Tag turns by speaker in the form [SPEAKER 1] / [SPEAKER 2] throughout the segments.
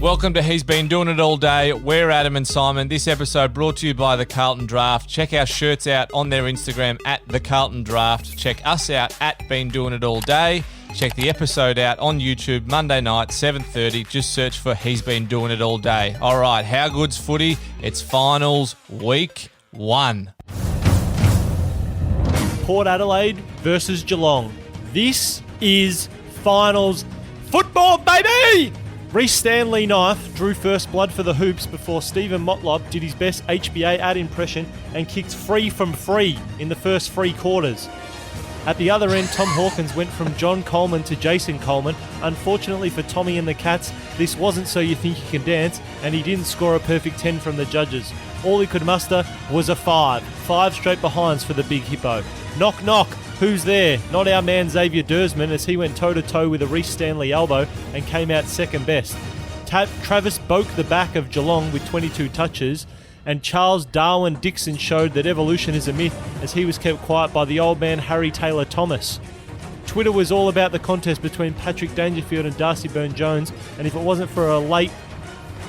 [SPEAKER 1] Welcome to He's Been Doing It All Day. We're Adam and Symon. This episode brought to you by The Carlton Draft. Check our shirts out on their Instagram at The Carlton Draft. Check us out at Been Doing It All Day. Check the episode out on YouTube Monday night, 7:30. Just search for He's Been Doing It All Day. All right, how good's footy? It's finals week 1.
[SPEAKER 2] Port Adelaide versus Geelong. This is finals football, baby! Reece Stanley Knife drew first blood for the Hoops before Stephen Motlop did his best HBA ad impression and kicked free from free in the first 3 quarters. At the other end, Tom Hawkins went from John Coleman to Jason Coleman. Unfortunately for Tommy and the Cats, this wasn't So You Think You Can Dance, and he didn't score a perfect 10 from the judges. All he could muster was a 5. 5 straight behinds for the Big Hippo. Knock, knock. Who's there? Not our man Xavier Dersman, as he went toe-to-toe with a Reece Stanley elbow and came out second best. Travis Boak the back of Geelong with 22 touches, and Charles Darwin Dixon showed that evolution is a myth as he was kept quiet by the old man Harry Taylor Thomas. Twitter was all about the contest between Patrick Dangerfield and Darcy Byrne-Jones, and if it wasn't for a late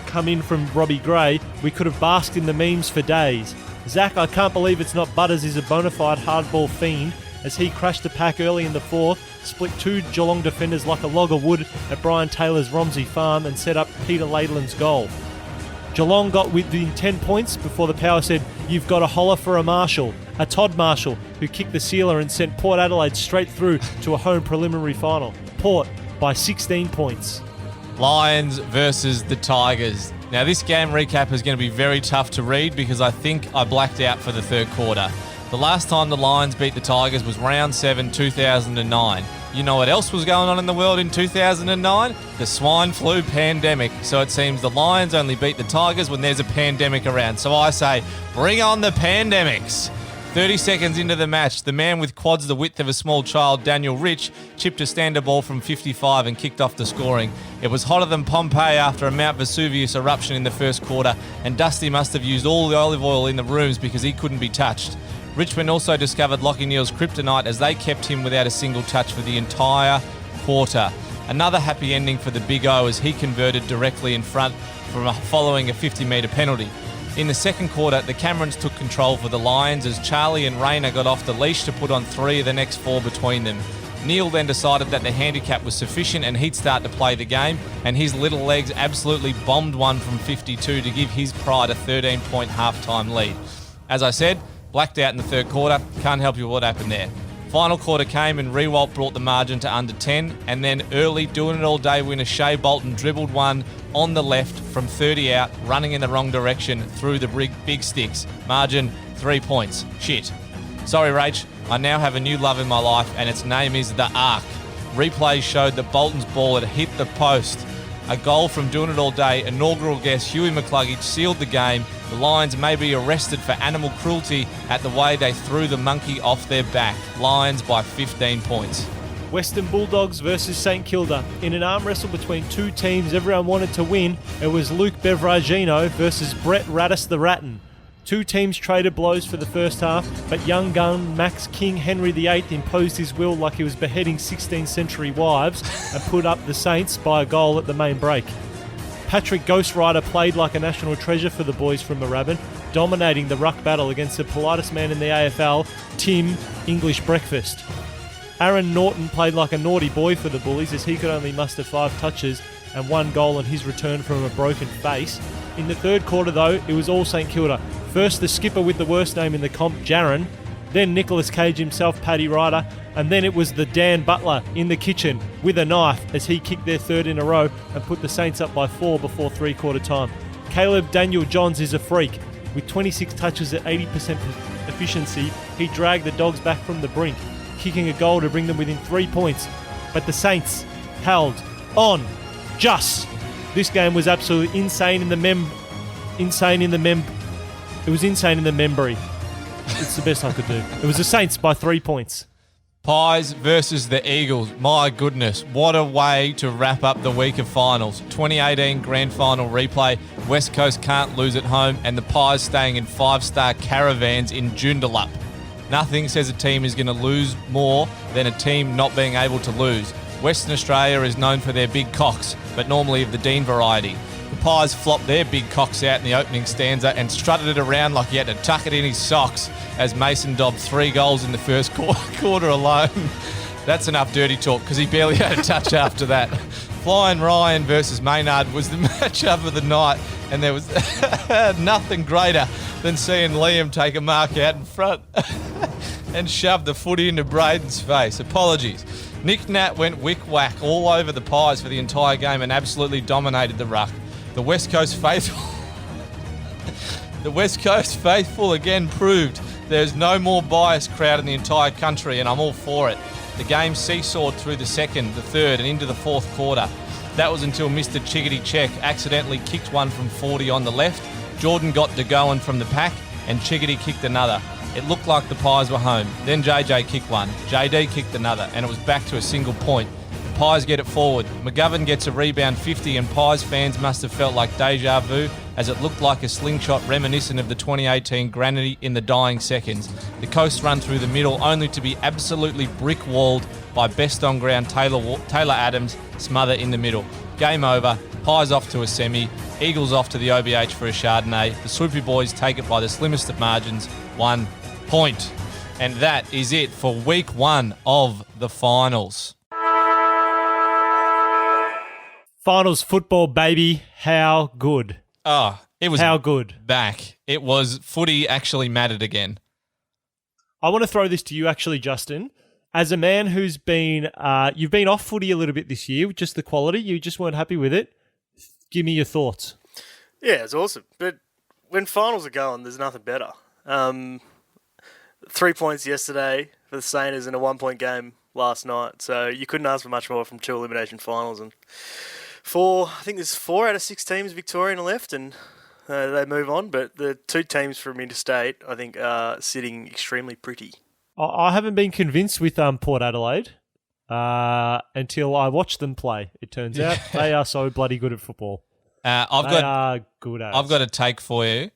[SPEAKER 2] come in from Robbie Gray, we could have basked in the memes for days. Zach, I can't believe it's not Butters, is a bona fide hardball fiend, as he crashed the pack early in the 4th, split 2 Geelong defenders like a log of wood at Brian Taylor's Romsey farm and set up Peter Laidland's goal. Geelong got within 10 points before the power said, "You've got a holler for a Marshall," a Todd Marshall, who kicked the sealer and sent Port Adelaide straight through to a home preliminary final. Port by 16 points.
[SPEAKER 1] Lions versus the Tigers. Now, this game recap is going to be very tough to read because I think I blacked out for the third quarter. The last time the Lions beat the Tigers was round 7, 2009. You know what else was going on in the world in 2009? The swine flu pandemic. So it seems the Lions only beat the Tigers when there's a pandemic around. So I say, bring on the pandemics. 30 seconds into the match, the man with quads the width of a small child, Daniel Rich, chipped a standard ball from 55 and kicked off the scoring. It was hotter than Pompeii after a Mount Vesuvius eruption in the first quarter, and Dusty must have used all the olive oil in the rooms because he couldn't be touched. Richmond also discovered Lachie Neale's kryptonite as they kept him without a single touch for the entire quarter. Another happy ending for the Big O as he converted directly in front following a 50-metre penalty. In the second quarter, the Camerons took control for the Lions as Charlie and Rayner got off the leash to put on 3 of the next 4 between them. Neale then decided that the handicap was sufficient and he'd start to play the game, and his little legs absolutely bombed one from 52 to give his Pride a 13-point halftime lead. As I said, blacked out in the third quarter, can't help you what happened there. Final quarter came and Rewalt brought the margin to under 10, and then early Doing It All Day winner Shea Bolton dribbled one on the left from 30 out, running in the wrong direction through the big sticks. Margin 3 points. Shit. Sorry, Rach, I now have a new love in my life and its name is the Ark. Replays showed that Bolton's ball had hit the post. A goal from Doing It All Day, inaugural guest Huey McCluggage sealed the game. The Lions may be arrested for animal cruelty at the way they threw the monkey off their back. Lions by 15 points.
[SPEAKER 2] Western Bulldogs versus St Kilda. In an arm wrestle between 2 teams everyone wanted to win, it was Luke Bevragino versus Brett Rattis the Ratton. 2 teams traded blows for the first half, but young gun Max King Henry VIII imposed his will like he was beheading 16th century wives and put up the Saints by a goal at the main break. Patrick Ghostwriter played like a national treasure for the boys from Moorabbin, dominating the ruck battle against the politest man in the AFL, Tim English Breakfast. Aaron Norton played like a naughty boy for the Bullies as he could only muster 5 touches and 1 goal on his return from a broken face. In the third quarter though, it was all St Kilda. First the skipper with the worst name in the comp, Jaron, then Nicholas Cage himself, Paddy Ryder, and then it was the Dan Butler in the kitchen with a knife as he kicked their 3rd in a row and put the Saints up by 4 before 3-quarter time. Caleb Daniel Johns is a freak. With 26 touches at 80% efficiency, he dragged the Dogs back from the brink, kicking a goal to bring them within 3 points. But the Saints held on. Just. This game was absolutely insane in the It was insane in the memory. It's the best I could do. It was the Saints by 3 points.
[SPEAKER 1] Pies versus the Eagles. My goodness, what a way to wrap up the week of finals. 2018 Grand Final replay. West Coast can't lose at home, and the Pies staying in 5-star caravans in Joondalup. Nothing says a team is going to lose more than a team not being able to lose. Western Australia is known for their big cocks, but normally of the Dean variety. The Pies flopped their big cocks out in the opening stanza and strutted it around like he had to tuck it in his socks as Mason dobbed 3 goals in the first quarter alone. That's enough dirty talk because he barely had a touch after that. Flying Ryan versus Maynard was the matchup of the night, and there was nothing greater than seeing Liam take a mark out in front and shove the footy into Braden's face. Apologies. Nick Nat went wick-whack all over the Pies for the entire game and absolutely dominated the ruck. The West Coast faithful again proved there's no more biased crowd in the entire country, and I'm all for it. The game seesawed through the second, the third, and into the fourth quarter. That was until Mr. Chickadee Check accidentally kicked one from 40 on the left. Jordan got to going from the pack, and Chickadee kicked another. It looked like the Pies were home. Then JJ kicked one. JD kicked another, and it was back to a single point. The Pies get it forward. McGovern gets a rebound 50, and Pies fans must have felt like deja vu, as it looked like a slingshot reminiscent of the 2018 Granity in the dying seconds. The coast run through the middle, only to be absolutely brick-walled by best on ground Taylor Adams' smother in the middle. Game over. Pies off to a semi. Eagles off to the OBH for a Chardonnay. The Swoopy boys take it by the slimmest of margins, 1 point. And that is it for week 1 of the finals.
[SPEAKER 2] Finals football, baby. How good.
[SPEAKER 1] Oh, it was
[SPEAKER 2] how good.
[SPEAKER 1] Back. It was footy actually mattered again.
[SPEAKER 2] I want to throw this to you actually, Justin. As a man who's been, you've been off footy a little bit this year, just the quality, you just weren't happy with it. Give me your thoughts.
[SPEAKER 3] Yeah, it's awesome. But when finals are going, there's nothing better. 3 points yesterday for the Saints in a 1-point game last night. So you couldn't ask for much more from 2 elimination finals. And I think there's 4 out of 6 teams Victorian are left, and they move on. But the 2 teams from interstate, I think, are sitting extremely pretty.
[SPEAKER 2] I haven't been convinced with Port Adelaide until I watched them play. It turns out they are so bloody good at football. I've
[SPEAKER 1] got a take for you,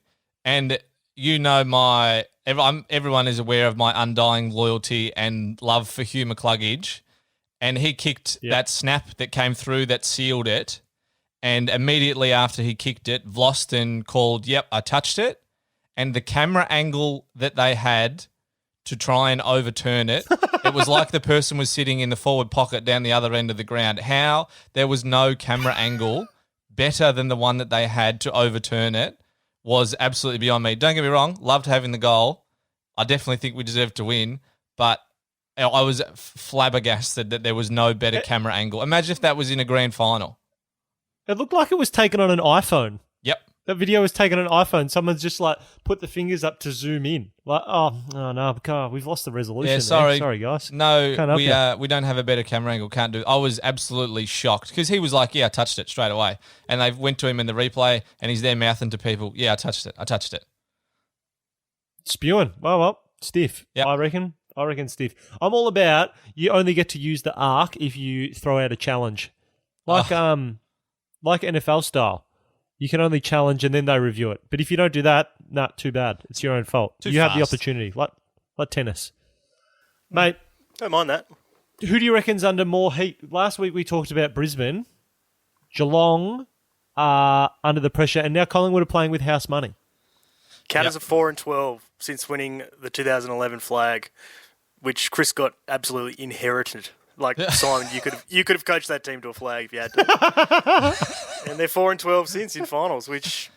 [SPEAKER 1] and you know everyone is aware of my undying loyalty and love for Hugh McCluggage, and he kicked that snap that came through that sealed it, and immediately after he kicked it, Vlosten called, "Yep, I touched it," and the camera angle that they had to try and overturn it, it was like the person was sitting in the forward pocket down the other end of the ground. How there was no camera angle better than the one that they had to overturn it was absolutely beyond me. Don't get me wrong, loved having the goal. I definitely think we deserved to win, but I was flabbergasted that there was no better camera angle. Imagine if that was in a grand final.
[SPEAKER 2] It looked like it was taken on an iPhone.
[SPEAKER 1] Yep.
[SPEAKER 2] That video was taken on an iPhone. Someone's just like put the fingers up to zoom in. Like, oh no, God, we've lost the resolution.
[SPEAKER 1] Yeah, sorry,
[SPEAKER 2] guys.
[SPEAKER 1] No, we don't have a better camera angle. Can't do. I was absolutely shocked because he was like, "Yeah, I touched it straight away," and they went to him in the replay, and he's there mouthing to people, "Yeah, I touched it."
[SPEAKER 2] Spewing. Well, stiff.
[SPEAKER 1] Yep.
[SPEAKER 2] I reckon stiff. I'm all about you only get to use the arc if you throw out a challenge, like NFL style. You can only challenge and then they review it. But if you don't do that, too bad. It's your own fault. You have the opportunity, like tennis. Mate.
[SPEAKER 3] Don't mind that.
[SPEAKER 2] Who do you reckon's under more heat? Last week we talked about Brisbane. Geelong are under the pressure, and now Collingwood are playing with house money.
[SPEAKER 3] Catters are 4-12 since winning the 2011 flag, which Chris got absolutely inherited. Like, Simon, you could have coached that team to a flag if you had to. And they're 4-12 since in finals, which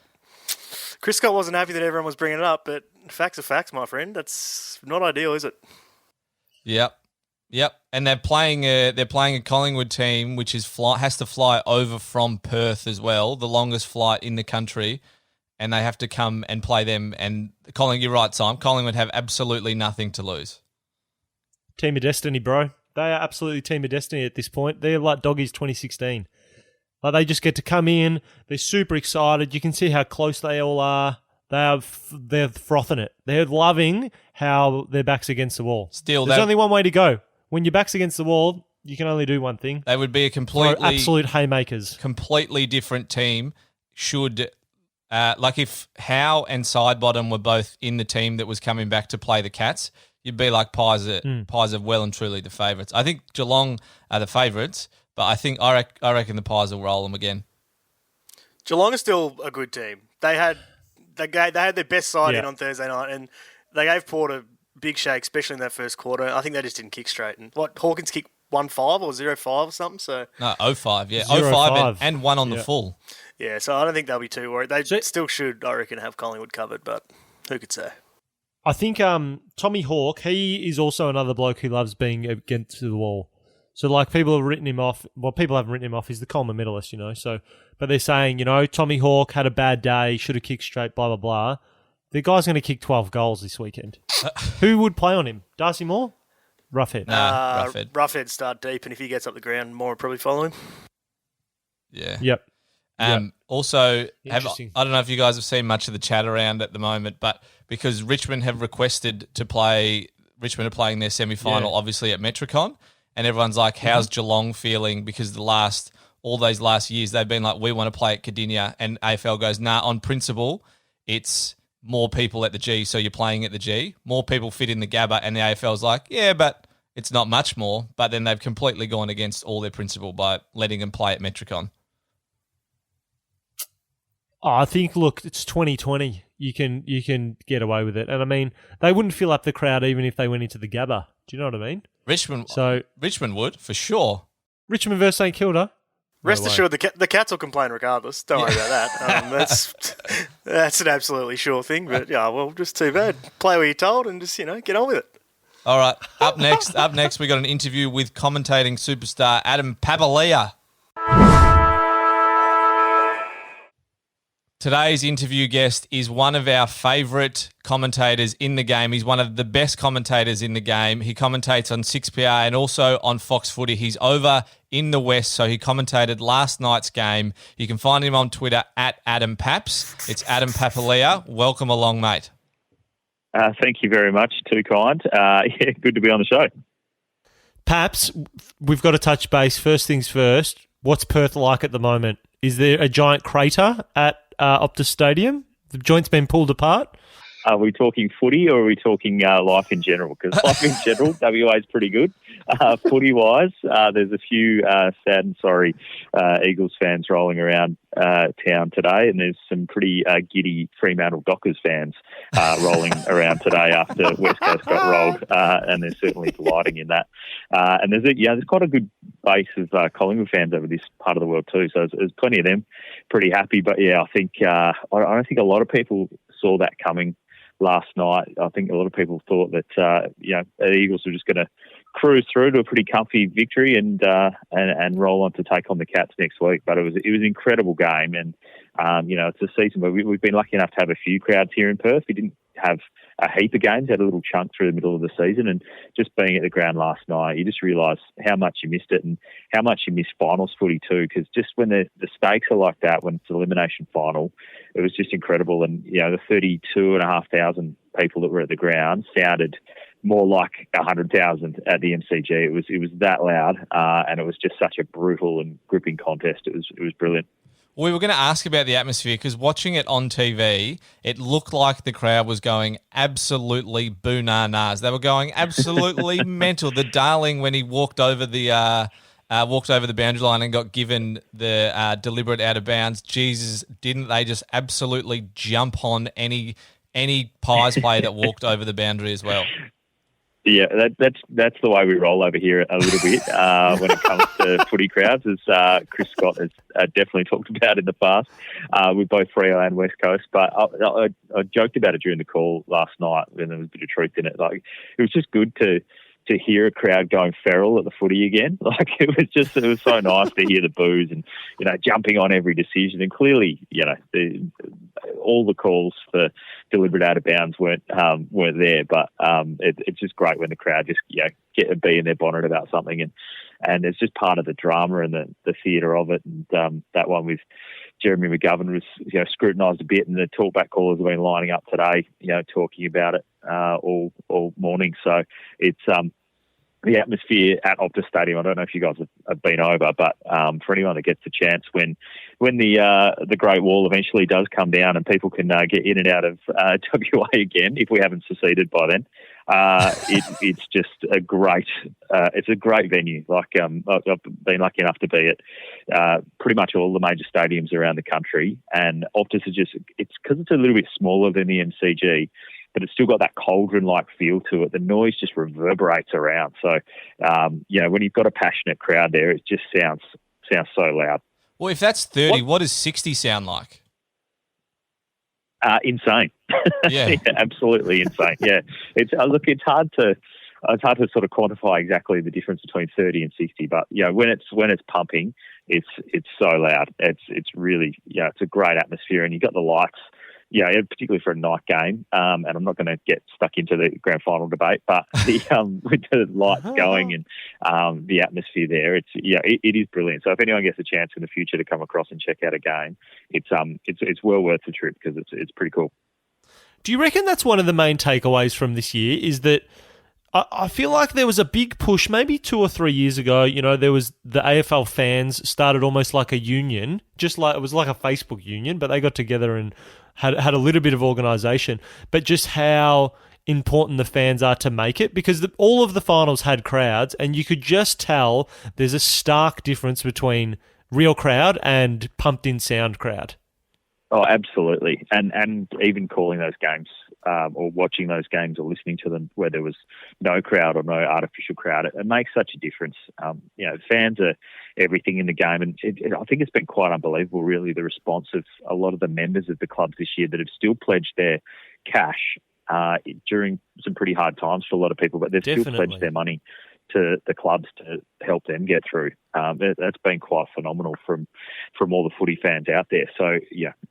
[SPEAKER 3] Chris Scott wasn't happy that everyone was bringing it up, but facts are facts, my friend. That's not ideal, is it?
[SPEAKER 1] Yep. And they're playing a Collingwood team which has to fly over from Perth as well, the longest flight in the country, and they have to come and play them. And you're right, Simon. Collingwood have absolutely nothing to lose.
[SPEAKER 2] Team of destiny, bro. They are absolutely team of destiny at this point. They're like Doggies 2016. Like, they just get to come in. They're super excited. You can see how close they all are. They're frothing it. They're loving how their back's against the wall. There's only one way to go. When your back's against the wall, you can only do one thing.
[SPEAKER 1] They would be a
[SPEAKER 2] absolute haymakers.
[SPEAKER 1] Completely different team. If Howe and Sidebottom were both in the team that was coming back to play the Cats, you'd be like Pies are well and truly the favourites. I think Geelong are the favourites, but I reckon the Pies will roll them again.
[SPEAKER 3] Geelong is still a good team. They had their best side in on Thursday night, and they gave Port a big shake, especially in that first quarter. I think they just didn't kick straight. And Hawkins kicked 1-5 or 0-5 or something. So
[SPEAKER 1] no, 0-5, yeah,
[SPEAKER 2] 0-5
[SPEAKER 1] and one on the full.
[SPEAKER 3] Yeah, so I don't think they'll be too worried. They still should, I reckon, have Collingwood covered, but who could say?
[SPEAKER 2] I think Tommy Hawk, he is also another bloke who loves being against the wall. So, like, people have written him off. Well, people haven't written him off. He's the Coleman medalist, So, but they're saying, Tommy Hawk had a bad day, should have kicked straight, blah, blah, blah. The guy's going to kick 12 goals this weekend. Who would play on him? Darcy Moore? Roughhead.
[SPEAKER 1] Nah, Roughhead.
[SPEAKER 3] Roughhead start deep, and if he gets up the ground, Moore will probably follow him.
[SPEAKER 1] Yeah.
[SPEAKER 2] Yep.
[SPEAKER 1] Also, I don't know if you guys have seen much of the chat around at the moment, but because Richmond have requested to play, Richmond are playing their semi-final, obviously, at Metricon, and everyone's like, how's Geelong feeling? Because all those last years, they've been like, we want to play at Cardinia, and AFL goes, nah, on principle, it's more people at the G, so you're playing at the G. More people fit in the Gabba, and the AFL's like, yeah, but it's not much more. But then they've completely gone against all their principle by letting them play at Metricon.
[SPEAKER 2] I think, look, it's 2020. You can get away with it. And, I mean, they wouldn't fill up the crowd even if they went into the Gabba. Do you know what I mean? Richmond would, for sure. Richmond versus St Kilda?
[SPEAKER 3] Rest assured, the Cats will complain regardless. Don't worry about that. That's an absolutely sure thing. But, just too bad. Play what you're told and just, get on with it.
[SPEAKER 1] All right. Up next, we got an interview with commentating superstar Adam Papalia. Today's interview guest is one of our favourite commentators in the game. He's one of the best commentators in the game. He commentates on 6PR and also on Fox Footy. He's over in the West, so he commentated last night's game. You can find him on Twitter at Adam Paps. It's Adam Papalia. Welcome along, mate.
[SPEAKER 4] Thank you very much. Too kind. Good to be on the show.
[SPEAKER 2] Paps, we've got to touch base. First things first, what's Perth like at the moment? Is there a giant crater at Optus Stadium? The joint's been pulled apart?
[SPEAKER 4] Are we talking footy or are we talking life in general? Because life in general, WA is pretty good. Footy-wise, there's a few sad and sorry Eagles fans rolling around town today, and there's some pretty giddy Fremantle Dockers fans rolling around today after West Coast got rolled, and they're certainly delighting in that. And there's quite a good base of Collingwood fans over this part of the world too, so there's plenty of them pretty happy. But I think I don't think a lot of people saw that coming last night. I think a lot of people thought that the Eagles were just going to cruise through to a pretty comfy victory and roll on to take on the Cats next week. But it was an incredible game, and it's a season where we've been lucky enough to have a few crowds here in Perth. We didn't have a heap of games, had a little chunk through the middle of the season, and just being at the ground last night, you just realise how much you missed it and how much you miss finals footy too, because just when the stakes are like that, when it's an elimination final, it was just incredible. And the 32,500 people that were at the ground sounded more like 100,000 at the MCG. It was that loud, and it was just such a brutal and gripping contest. It was brilliant.
[SPEAKER 1] We were going to ask about the atmosphere because watching it on TV, it looked like the crowd was going absolutely boo-na-nas. They were going absolutely mental. The Darling, when he walked over the boundary line and got given the deliberate out of bounds, Jesus, didn't they just absolutely jump on any Pies player that walked over the boundary as well?
[SPEAKER 4] Yeah, that's the way we roll over here a little bit when it comes to footy crowds, as Chris Scott has definitely talked about in the past with both Freo and West Coast. But I joked about it during the call last night, and there was a bit of truth in it. Like, it was just good to hear a crowd going feral at the footy again. Like, it was so nice to hear the boos and jumping on every decision. And clearly, all the calls for deliberate out of bounds weren't there, but it's just great when the crowd just get a bee in their bonnet about something, and it's just part of the drama and the theatre of it. And that one with Jeremy McGovern was scrutinised a bit, and the talkback callers have been lining up today, talking about it all morning. So it's the atmosphere at Optus Stadium. I don't know if you guys have been over, but for anyone that gets the chance, when the Great Wall eventually does come down and people can get in and out of WA again, if we haven't seceded by then, It's just it's a great venue. Like I've been lucky enough to be at pretty much all the major stadiums around the country, and Optus is it's because it's a little bit smaller than the MCG, but it's still got that cauldron-like feel to it. The noise just reverberates around. So, when you've got a passionate crowd there, it just sounds so loud.
[SPEAKER 1] Well, if that's 30, what does 60 sound like?
[SPEAKER 4] Insane.
[SPEAKER 1] Yeah.
[SPEAKER 4] Absolutely insane. Yeah, it's hard to sort of quantify exactly the difference between 30 and 60, but when it's pumping, it's so loud. It's really it's a great atmosphere, and you got the lights. Yeah, particularly for a night game, and I'm not going to get stuck into the grand final debate, but with the lights going and the atmosphere there, it is brilliant. So if anyone gets a chance in the future to come across and check out a game, it's well worth the trip because it's pretty cool.
[SPEAKER 2] Do you reckon that's one of the main takeaways from this year? Is that I feel like there was a big push maybe 2 or 3 years ago. There was the AFL fans started almost like a union, just like it was like a Facebook union, but they got together and had a little bit of organisation, but just how important the fans are to make it, because all of the finals had crowds, and you could just tell there's a stark difference between real crowd and pumped-in sound crowd.
[SPEAKER 4] Oh, absolutely. And even calling those games or watching those games or listening to them where there was no crowd or no artificial crowd, it makes such a difference. Fans are everything in the game. And I think it's been quite unbelievable, really, the response of a lot of the members of the clubs this year that have still pledged their cash during some pretty hard times for a lot of people, but they've still pledged their money to the clubs to help them get through. That's been quite phenomenal from all the footy fans out there. So,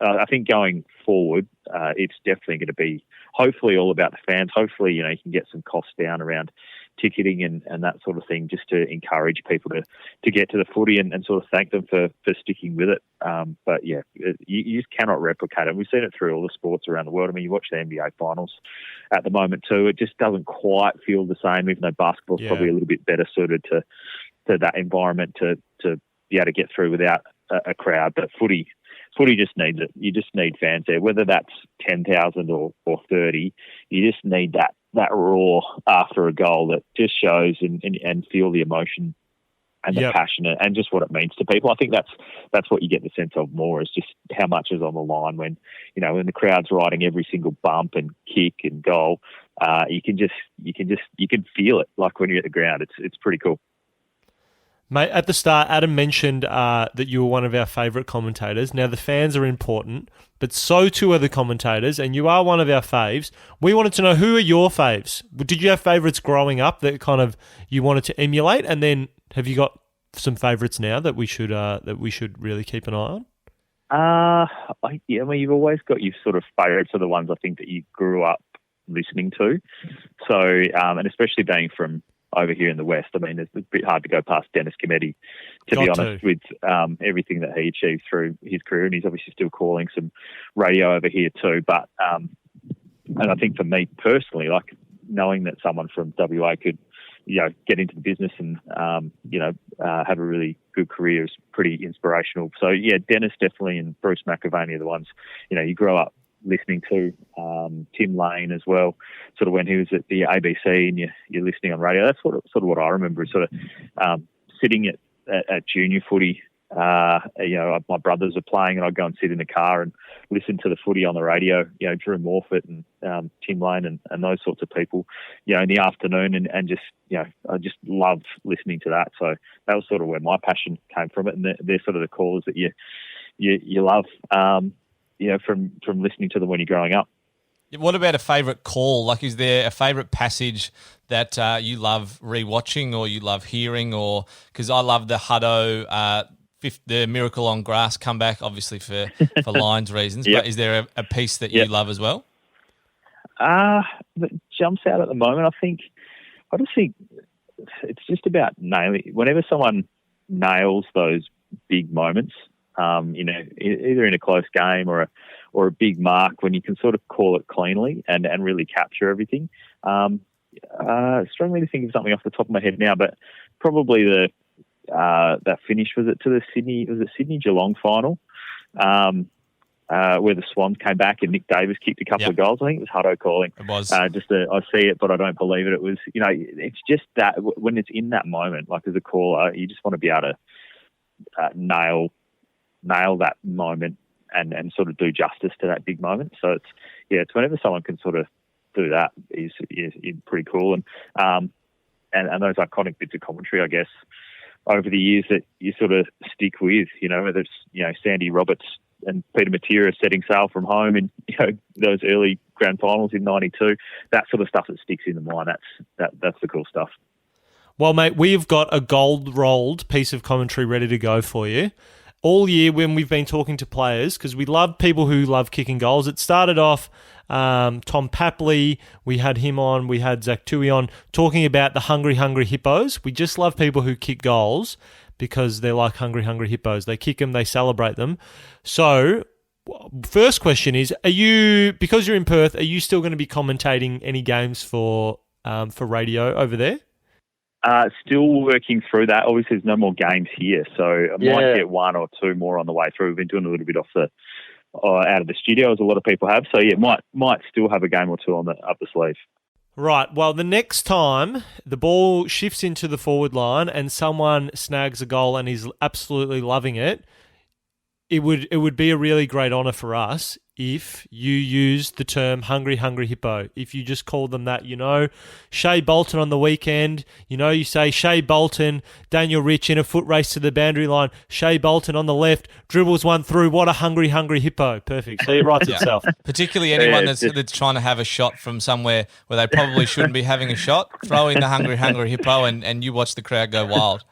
[SPEAKER 4] I think going forward, it's definitely going to be hopefully all about the fans. Hopefully, you can get some costs down around ticketing and that sort of thing, just to encourage people to get to the footy and sort of thank them for sticking with it. But you just cannot replicate it. We've seen it through all the sports around the world. I mean, you watch the NBA Finals at the moment too. It just doesn't quite feel the same, even though basketball's probably a little bit better suited to that environment to be able to get through without a crowd. But footy just needs it. You just need fans there, whether that's 10,000 or 30. You just need that roar after a goal that just shows and feel the emotion and the passion and just what it means to people. I think that's what you get the sense of more, is just how much is on the line when the crowd's riding every single bump and kick and goal. You can feel it like when you're at the ground. It's pretty cool.
[SPEAKER 2] Mate, at the start, Adam mentioned that you were one of our favourite commentators. Now, the fans are important, but so too are the commentators, and you are one of our faves. We wanted to know, who are your faves? Did you have favourites growing up that kind of you wanted to emulate, and then have you got some favourites now that we should really keep an eye on?
[SPEAKER 4] You've always got your sort of favourites are the ones I think that you grew up listening to. So, and especially being from over here in the West, I mean, it's a bit hard to go past Dennis Cometti, to be honest, with everything that he achieved through his career, and he's obviously still calling some radio over here too. But and I think for me personally, like knowing that someone from WA could, get into the business and have a really good career is pretty inspirational. So Dennis definitely and Bruce McAvaney are the ones you grow up listening to. Tim Lane as well, sort of when he was at the ABC and you're listening on radio. That's sort of what I remember, is sort of sitting at junior footy. My brothers are playing and I'd go and sit in the car and listen to the footy on the radio, Drew Morfitt and Tim Lane and those sorts of people, in the afternoon and just, I just love listening to that. So that was sort of where my passion came from it. And they're sort of the callers that you love, from listening to them when you're growing up.
[SPEAKER 1] What about a favourite call? Like, is there a favourite passage that you love rewatching or you love hearing? Or because I love the Hutto, the Miracle on Grass comeback, obviously for Lions reasons. But is there a piece that you love as well?
[SPEAKER 4] That jumps out at the moment. I just think it's just about nailing. Whenever someone nails those big moments, either in a close game or a big mark, when you can sort of call it cleanly and really capture everything. Struggling to think of something off the top of my head now, but probably that finish, was it Sydney Geelong final? where the Swans came back and Nick Davis kicked a couple of goals. I think it was Hutto calling.
[SPEAKER 1] It was.
[SPEAKER 4] I see it, but I don't believe it. It was, it's just that when it's in that moment, like as a caller, you just want to be able to nail that moment and sort of do justice to that big moment. So it's whenever someone can sort of do that is pretty cool. And those iconic bits of commentary, I guess, over the years that you sort of stick with, whether it's, Sandy Roberts and Peter Matera setting sail from home in, those early grand finals in 92, that sort of stuff that sticks in the mind. That's the cool stuff.
[SPEAKER 2] Well, mate, we've got a gold-rolled piece of commentary ready to go for you. All year when we've been talking to players, because we love people who love kicking goals. It started off Tom Papalia, we had him on, we had Zach Tui on, talking about the hungry hippos. We just love people who kick goals because they're like hungry hippos. They kick them, they celebrate them. So, first question is, because you're in Perth, are you still going to be commentating any games for radio over there?
[SPEAKER 4] Still working through that. Obviously, there's no more games here, so I might get one or two more on the way through. We've been doing a little bit out of the studio, as a lot of people have. So, might still have a game or two up the sleeve.
[SPEAKER 2] Right. Well, the next time the ball shifts into the forward line and someone snags a goal and is absolutely loving it, it would be a really great honour for us if you used the term hungry hippo. If you just called them that, Shea Bolton on the weekend, you say Shea Bolton, Daniel Rich in a foot race to the boundary line, Shea Bolton on the left, dribbles one through, what a hungry hippo. Perfect. See, it writes itself.
[SPEAKER 1] Particularly anyone that's trying to have a shot from somewhere where they probably shouldn't be having a shot, throw in the hungry hippo and you watch the crowd go wild.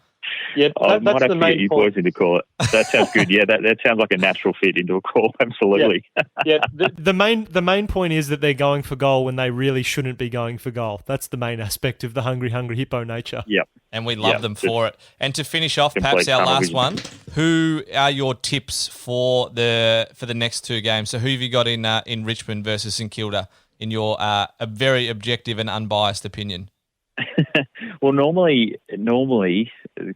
[SPEAKER 5] Yeah,
[SPEAKER 4] I might have
[SPEAKER 5] the
[SPEAKER 4] to
[SPEAKER 5] main
[SPEAKER 4] get you
[SPEAKER 5] point.
[SPEAKER 4] boys in to call it. That sounds good. Yeah, that sounds like a natural fit into a call. Absolutely.
[SPEAKER 5] Yeah,
[SPEAKER 2] The main point is that they're going for goal when they really shouldn't be going for goal. That's the main aspect of the hungry hippo nature.
[SPEAKER 4] Yep.
[SPEAKER 1] And we love them for it. And to finish off, perhaps our last one, who are your tips for the next two games? So who have you got in Richmond versus St Kilda in your a very objective and unbiased opinion?
[SPEAKER 4] Well, normally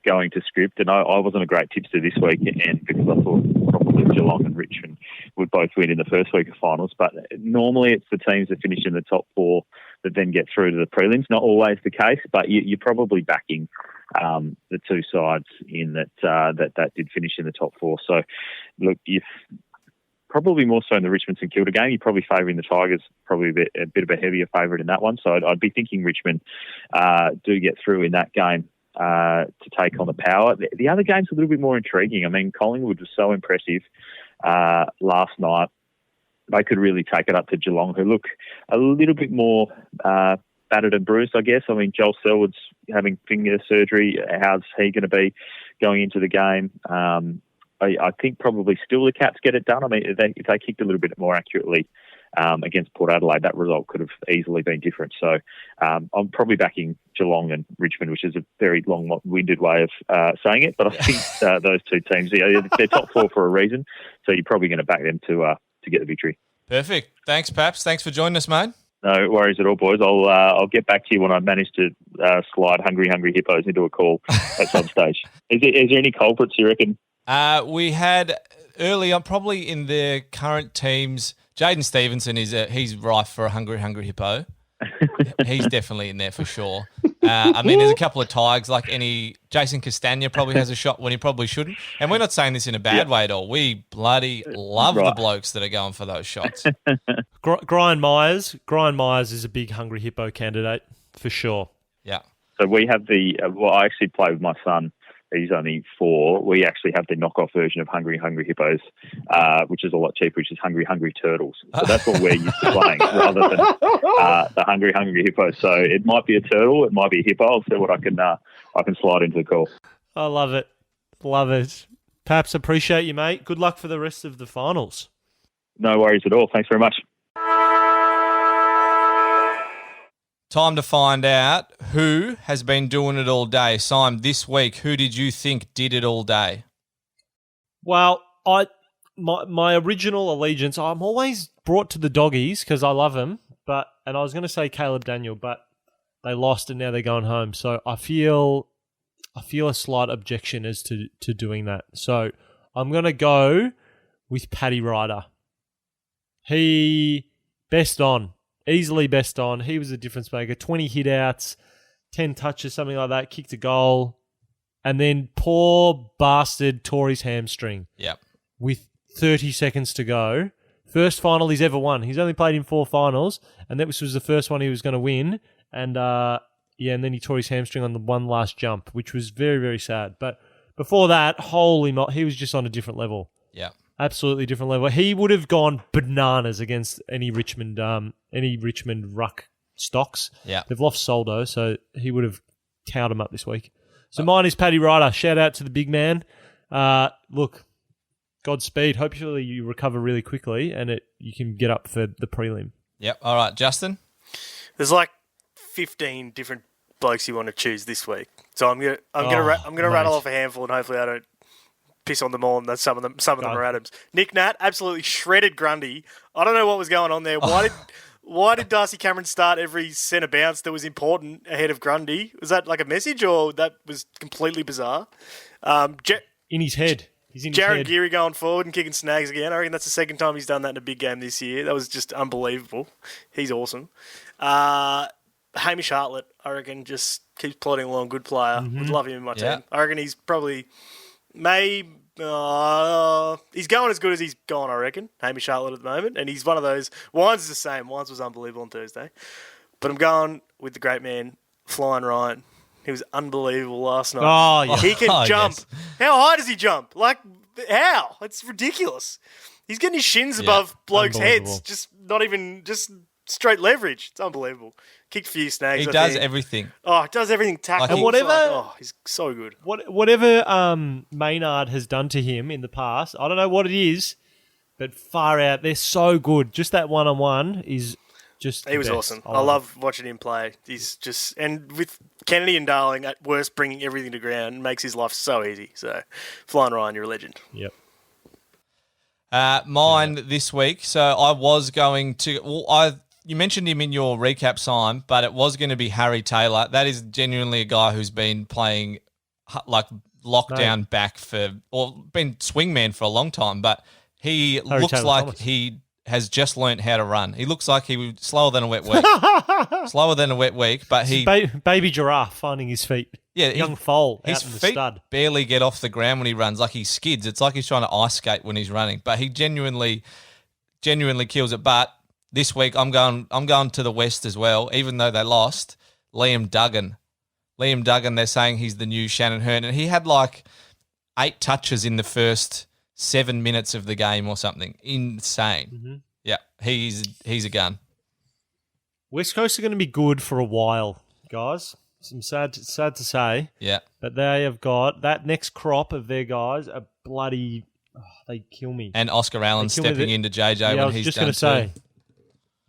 [SPEAKER 4] going to script, and I wasn't a great tipster this week, and because I thought probably Geelong and Richmond would both win in the first week of finals. But normally it's the teams that finish in the top four that then get through to the prelims. Not always the case, but you're probably backing the two sides in that did finish in the top four. So, look, you've probably more so in the Richmond-St Kilda game. You're probably favouring the Tigers, probably a bit of a heavier favourite in that one. So I'd be thinking Richmond do get through in that game to take on the Power. The other game's a little bit more intriguing. I mean, Collingwood was so impressive last night. They could really take it up to Geelong, who look a little bit more battered and bruised, I guess. I mean, Joel Selwood's having finger surgery. How's he going to be going into the game? I think probably still the Cats get it done. I mean, if they kicked a little bit more accurately against Port Adelaide, that result could have easily been different. So I'm probably backing Geelong and Richmond, which is a very long-winded way of saying it. But I think those two teams, they're top four for a reason. So you're probably going to back them to get the victory.
[SPEAKER 1] Perfect. Thanks, Paps. Thanks for joining us, mate.
[SPEAKER 4] No worries at all, boys. I'll get back to you when I manage to slide hungry hippos into a call at some stage. Is there any culprits you reckon?
[SPEAKER 1] We had early on, probably in the current teams, Jaden Stevenson he's rife for a hungry hippo. He's definitely in there for sure. I mean, there's a couple of Tigers, like Jason Castagna probably has a shot when he probably shouldn't. And we're not saying this in a bad way at all. We bloody love the blokes that are going for those shots.
[SPEAKER 2] Brian Myers is a big hungry hippo candidate for sure.
[SPEAKER 1] Yeah.
[SPEAKER 4] So we have I actually play with my son. He's only 4. We actually have the knockoff version of Hungry Hippos, which is a lot cheaper, which is Hungry Turtles. So that's what we're used to playing, rather than the Hungry Hippos. So it might be a turtle, it might be a hippo. I'll see what I can slide into the call.
[SPEAKER 2] I love it. Love it. Paps, appreciate you, mate. Good luck for the rest of the finals.
[SPEAKER 4] No worries at all. Thanks very much.
[SPEAKER 1] Time to find out who has been doing it all day. Symon, this week, who did you think did it all day?
[SPEAKER 2] Well, my original allegiance, I'm always brought to the Doggies because I love them, and I was going to say Caleb Daniel, but they lost and now they're going home. So I feel a slight objection as to doing that. So I'm going to go with Paddy Ryder. He best on. Easily best on. He was a difference maker. 20 hit outs, 10 touches, something like that. Kicked a goal. And then poor bastard tore his hamstring.
[SPEAKER 1] Yep.
[SPEAKER 2] With 30 seconds to go. First final he's ever won. He's only played in 4 finals, and that was the first one he was going to win. And and then he tore his hamstring on the one last jump, which was very, very sad. But before that, he was just on a different level.
[SPEAKER 1] Yeah.
[SPEAKER 2] Absolutely different level. He would have gone bananas against any Richmond ruck stocks.
[SPEAKER 1] Yeah.
[SPEAKER 2] They've lost Soldo, so he would have towed him up this week. So mine is Paddy Ryder. Shout out to the big man. Look, Godspeed. Hopefully you recover really quickly and you can get up for the prelim.
[SPEAKER 1] Yep. All right, Justin?
[SPEAKER 3] There's like 15 different blokes you want to choose this week. So I'm gonna rattle off a handful, and hopefully I don't piss on them all. And some of them are Adams. Nick Nat absolutely shredded Grundy. I don't know what was going on there. Why did Darcy Cameron start every centre bounce that was important ahead of Grundy? Was that like a message, or that was completely bizarre?
[SPEAKER 2] In his head. He's in
[SPEAKER 3] Jared
[SPEAKER 2] his head.
[SPEAKER 3] Geary going forward and kicking snags again. I reckon that's the second time he's done that in a big game this year. That was just unbelievable. He's awesome. Hamish Hartlett, I reckon, just keeps plodding along. Good player. Would love him in my team. I reckon he's probably he's going as good as he's gone, I reckon, Hamish Hartlett at the moment. And he's one of those. Wines is the same. Wines was unbelievable on Thursday. But I'm going with the great man, Flying Ryan. He was unbelievable last night.
[SPEAKER 2] Oh, yeah.
[SPEAKER 3] He can jump.
[SPEAKER 1] Yes.
[SPEAKER 3] How high does he jump? Like, how? It's ridiculous. He's getting his shins above blokes' heads. Just straight leverage. It's unbelievable. Kicked a few snags.
[SPEAKER 1] He does everything.
[SPEAKER 3] Oh, he does everything. Tackling.
[SPEAKER 2] And whatever.
[SPEAKER 3] He's so good.
[SPEAKER 2] Whatever Maynard has done to him in the past, I don't know what it is, but far out. They're so good. Just that one-on-one is just
[SPEAKER 3] He was
[SPEAKER 2] best.
[SPEAKER 3] awesome. I love watching him play. He's just, and with Kennedy and Darling at worst bringing everything to ground, makes his life so easy. So, Flying Ryan, you're a legend.
[SPEAKER 2] Yep.
[SPEAKER 1] Mine this week. So I was going to. Well, you mentioned him in your recap, Simon, but it was going to be Harry Taylor. That is genuinely a guy who's been playing like lockdown back been swingman for a long time. But he looks
[SPEAKER 2] Taylor
[SPEAKER 1] like
[SPEAKER 2] Thomas.
[SPEAKER 1] he has just learnt how to run. He looks like he was slower than a wet week. But he
[SPEAKER 2] baby giraffe finding his feet.
[SPEAKER 1] Yeah,
[SPEAKER 2] young foal
[SPEAKER 1] his
[SPEAKER 2] out in the
[SPEAKER 1] feet
[SPEAKER 2] stud.
[SPEAKER 1] barely get off the ground when he runs. Like he skids. It's like he's trying to ice skate when he's running. But he genuinely kills it. But this week I'm going to the West as well. Even though they lost, Liam Duggan. They're saying he's the new Shannon Hearn, and he had like 8 touches in the first 7 minutes of the game or something. Insane. Mm-hmm. Yeah, he's a gun.
[SPEAKER 2] West Coast are going to be good for a while, guys. I'm sad to say.
[SPEAKER 1] Yeah.
[SPEAKER 2] But they have got that next crop of their guys are bloody. Oh, they kill me.
[SPEAKER 1] And Oscar Allen stepping into JJ
[SPEAKER 2] yeah,
[SPEAKER 1] when
[SPEAKER 2] I was
[SPEAKER 1] he's
[SPEAKER 2] just
[SPEAKER 1] done
[SPEAKER 2] going to say.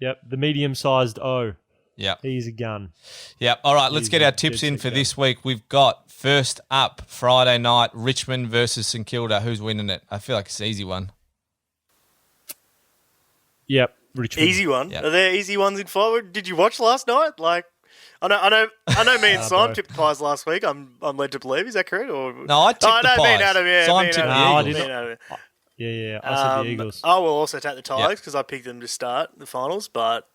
[SPEAKER 2] Yep, the medium-sized O.
[SPEAKER 1] Yeah.
[SPEAKER 2] He's a gun.
[SPEAKER 1] Yeah. All right, let's get our tips in for this week. We've got first up Friday night, Richmond versus St Kilda. Who's winning it? I feel like it's an easy one.
[SPEAKER 2] Yep, Richmond.
[SPEAKER 3] Easy one.
[SPEAKER 1] Yep.
[SPEAKER 3] Are there easy ones in forward? Did you watch last night? Like, I know. Me and Simon tipped the Pies last week. I'm led to believe. Is that correct? Or
[SPEAKER 1] no, I tipped the Pies.
[SPEAKER 3] Me and Adam, yeah,
[SPEAKER 1] Simon tipped the Eagles.
[SPEAKER 2] Yeah. I said the Eagles.
[SPEAKER 3] I will also take the Tigers because I picked them to start the finals, but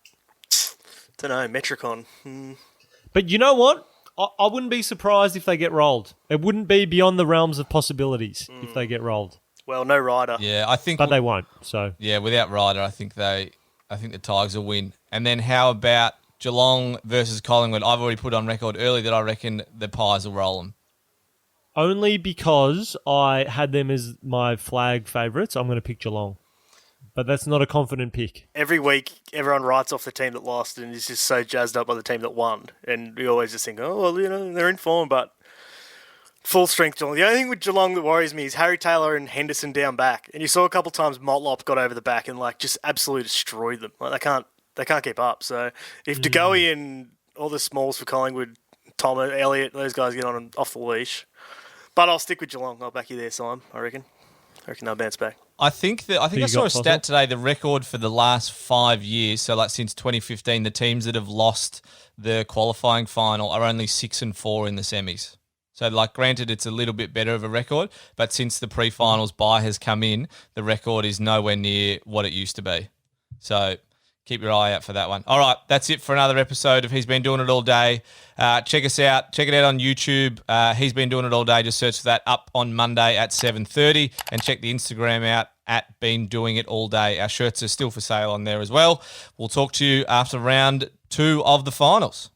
[SPEAKER 3] don't know. Metricon.
[SPEAKER 2] But you know what? I wouldn't be surprised if they get rolled. It wouldn't be beyond the realms of possibilities if they get rolled.
[SPEAKER 3] Well, no Ryder.
[SPEAKER 1] Yeah, I think.
[SPEAKER 2] But they won't. So
[SPEAKER 1] yeah, without Ryder, I think the Tigers will win. And then how about Geelong versus Collingwood? I've already put on record early that I reckon the Pies will roll them.
[SPEAKER 2] Only because I had them as my flag favourites, I'm going to pick Geelong. But that's not a confident pick.
[SPEAKER 3] Every week, everyone writes off the team that lost and is just so jazzed up by the team that won. And we always just think, oh, well, they're in form, but full strength Geelong. The only thing with Geelong that worries me is Harry Taylor and Henderson down back. And you saw a couple of times Motlop got over the back and just absolutely destroyed them. Like they can't keep up. So if DeGoey and all the smalls for Collingwood, Tom, Elliott, those guys get on and off the leash. But I'll stick with Geelong. I'll back you there, Simon, I reckon. They'll bounce back.
[SPEAKER 1] I think I saw a stat today, the record for the last 5 years, so like since 2015, the teams that have lost the qualifying final are only 6-4 in the semis. So granted, it's a little bit better of a record, but since the pre-finals bye has come in, the record is nowhere near what it used to be. So keep your eye out for that one. All right, that's it for another episode of He's Been Doing It All Day. Check us out. Check it out on YouTube. He's Been Doing It All Day. Just search for that up on Monday at 7:30 and check the Instagram out at Been Doing It All Day. Our shirts are still for sale on there as well. We'll talk to you after round 2 of the finals.